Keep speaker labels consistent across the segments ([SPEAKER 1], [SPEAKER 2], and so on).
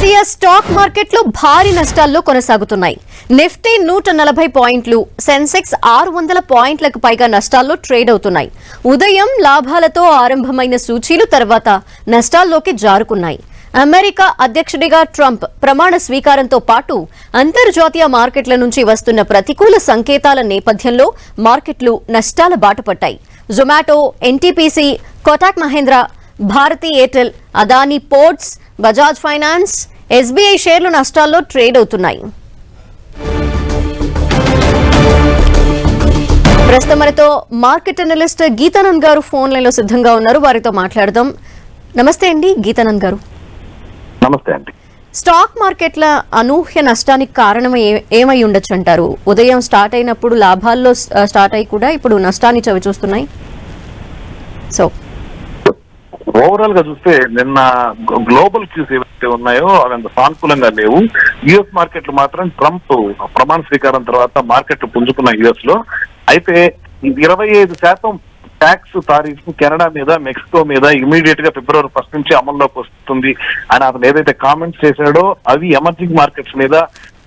[SPEAKER 1] దేశీయ స్టాక్ మార్కెట్లు భారీ నష్టాల్లో కొనసాగుతున్నాయి. నిఫ్టీ 140 పాయింట్లు, సెన్సెక్స్ 600 పాయింట్లకు పైగా నష్టాల్లో ట్రేడ్ అవుతున్నాయి. ఉదయం లాభాలతో ఆరంభమైన సూచీలు తర్వాత నష్టాల్లోకి జారుకున్నాయి. అమెరికా అధ్యక్షుడిగా ట్రంప్ ప్రమాణ స్వీకారంతో పాటు అంతర్జాతీయ మార్కెట్ల నుంచి వస్తున్న ప్రతికూల సంకేతాల నేపథ్యంలో మార్కెట్లు నష్టాల బాటపట్టాయి. Zomato, NTPC, Kotak Mahindra, Bharti Airtel, Adani ports, Bajaj finance, SBI షేర్లు నష్టాల్లో ట్రేడ్ అవుతున్నాయి. ప్రస్తుతం మనతో మార్కెట్ అనలిస్ట్ గీతానంద్ గారు ఫోన్ లైన్ లో సిద్ధంగా ఉన్నారు. వారితో మాట్లాడదాం. నమస్తే అండి గీతానంద్ గారు.
[SPEAKER 2] నమస్తే అండి.
[SPEAKER 1] స్టాక్ మార్కెట్ల అనూహ్య నష్టానికి కారణం ఏమై ఉండొచ్చు అంటారు? ఉదయం స్టార్ట్ అయినప్పుడు లాభాల్లో స్టార్ట్ అయ్యి కూడా ఇప్పుడు నష్టాన్ని చవి చూస్తున్నాయి. సో
[SPEAKER 2] ఓవరాల్ గా చూస్తే నిన్న గ్లోబల్ క్యూస్ ఏవైతే ఉన్నాయో అవి అంత సానుకూలంగా లేవు. యుఎస్ మార్కెట్లు మాత్రం ట్రంప్ ప్రమాణ స్వీకారం తర్వాత మార్కెట్లు పుంజుకున్న యుఎస్ లో. అయితే 25% ట్యాక్స్ తారీఫ్ కెనడా మీద, మెక్సికో మీద ఇమీడియట్ గా February 1 నుంచి అమల్లోకి వస్తుంది అని అతను ఏదైతే కామెంట్స్ చేశాడో అవి ఎమర్జింగ్ మార్కెట్స్ మీద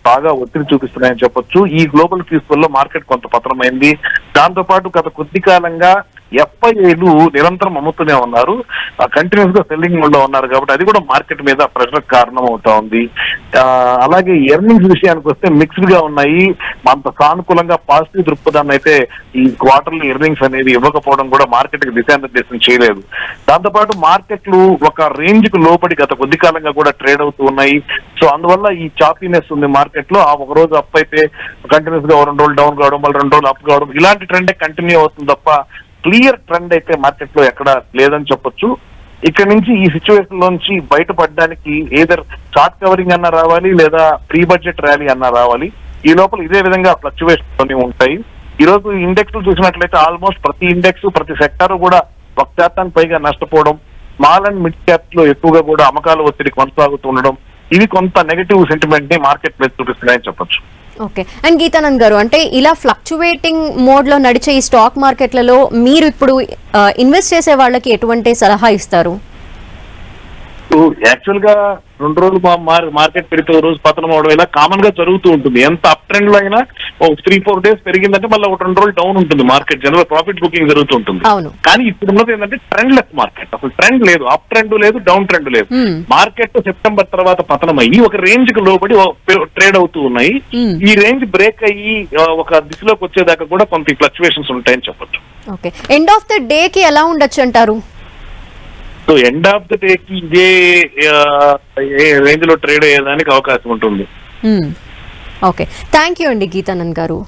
[SPEAKER 2] బాగా ఒత్తిడి చూపిస్తున్నాయని చెప్పొచ్చు. ఈ గ్లోబల్ క్యూస్ వల్ల మార్కెట్ కొంత పతనమైంది. దాంతో పాటు గత కొద్ది కాలంగా ఎఫ్ఐఐలు నిరంతరం అమ్ముతూనే ఉన్నారు, కంటిన్యూస్ గా సెల్లింగ్ లో ఉన్నారు. కాబట్టి అది కూడా మార్కెట్ మీద ప్రెషర్ కారణం అవుతా ఉంది. అలాగే ఎర్నింగ్స్ విషయానికి వస్తే మిక్స్డ్ గా ఉన్నాయి. అంత సానుకూలంగా పాజిటివ్ దృక్పథాన్ని అయితే ఈ క్వార్టర్లీ ఎర్నింగ్స్ అనేది ఇవ్వకపోవడం కూడా మార్కెట్ కి దిశానిర్దేశం చేయలేదు. దాంతో పాటు మార్కెట్లు ఒక రేంజ్ కు లోపడి గత కొద్ది కాలంగా కూడా ట్రేడ్ అవుతూ ఉన్నాయి. సో అందువల్ల ఈ చాపీనెస్ ఉంది మార్కెట్ లో. ఒక రోజు అప్ అయితే కంటిన్యూస్ గా 2 రోజులు డౌన్ కావడం, మళ్ళీ 2 రోజులు అప్ కావడం, ఇలాంటి ట్రెండ్ కంటిన్యూ అవుతుంది తప్ప క్లియర్ ట్రెండ్ అయితే మార్కెట్ లో ఎక్కడ లేదని చెప్పొచ్చు. ఇక్కడ నుంచి ఈ సిచ్యువేషన్ లోంచి బయటపడడానికి ఏదర్ షార్ట్ కవరింగ్ అన్నా రావాలి, లేదా ప్రీ బడ్జెట్ ర్యాలీ అన్నా రావాలి. ఈ లోపల ఇదే విధంగా ఫ్లక్చువేషన్ ఉంటాయి. ఈ రోజు ఇండెక్స్ చూసినట్లయితే ఆల్మోస్ట్ ప్రతి ఇండెక్స్, ప్రతి సెక్టర్ కూడా 1% పైగా నష్టపోవడం, స్మాల్ అండ్ మిడ్ క్యాప్స్ లో ఎక్కువగా కూడా అమ్మకాల ఒత్తిడి కొనసాగుతుండడం, ఇవి కొంత నెగటివ్ సెంటిమెంట్ ని మార్కెట్ మీద చూపిస్తున్నాయని చెప్పొచ్చు.
[SPEAKER 1] ఓకే. అండ్ గీతానంద్ గారు, అంటే ఇలా ఫ్లక్చువేటింగ్ మోడ్ లో నడిచే ఈ స్టాక్ మార్కెట్లలో మీరు ఇప్పుడు ఇన్వెస్ట్ చేసే వాళ్ళకి ఎటువంటి సలహా ఇస్తారు?
[SPEAKER 2] యాక్చువల్ గా 2 రోజులు మార్కెట్ పెరిగితే రోజు పతనం అవడం ఇలా కామన్ గా జరుగుతూ ఉంటుంది. ఎంత అప్ ట్రెండ్ లో అయినా 3-4 days పెరిగిందంటే మళ్ళీ 2 రోజులు డౌన్ ఉంటుంది మార్కెట్. జనరల్ ప్రాఫిట్ బుకింగ్ జరుగుతుంటుంది. కానీ ఇప్పుడు ఉన్నది ఏంటంటే ట్రెండ్ లెస్ మార్కెట్. అసలు ట్రెండ్ లేదు, అప్ ట్రెండ్ లేదు, డౌన్ ట్రెండ్ లేదు. మార్కెట్ సెప్టెంబర్ తర్వాత పతనం అయ్యి ఒక రేంజ్ కి లోబడి ట్రేడ్ అవుతూ ఉన్నాయి. ఈ రేంజ్ బ్రేక్ అయ్యి ఒక దిశలోకి వచ్చేదాకా కూడా కొంత ఫ్లక్చువేషన్స్ ఉంటాయని చెప్పొచ్చు.
[SPEAKER 1] Okay. End of the day కి ఎలా ఉండొచ్చు అంటారు?
[SPEAKER 2] So end of the day కి ఇదే రేంజ్ లో ట్రేడ్ అయ్యేదానికి అవకాశం ఉంటుంది.
[SPEAKER 1] ఓకే. థ్యాంక్ యూ అండి గీతానంద్ గారు.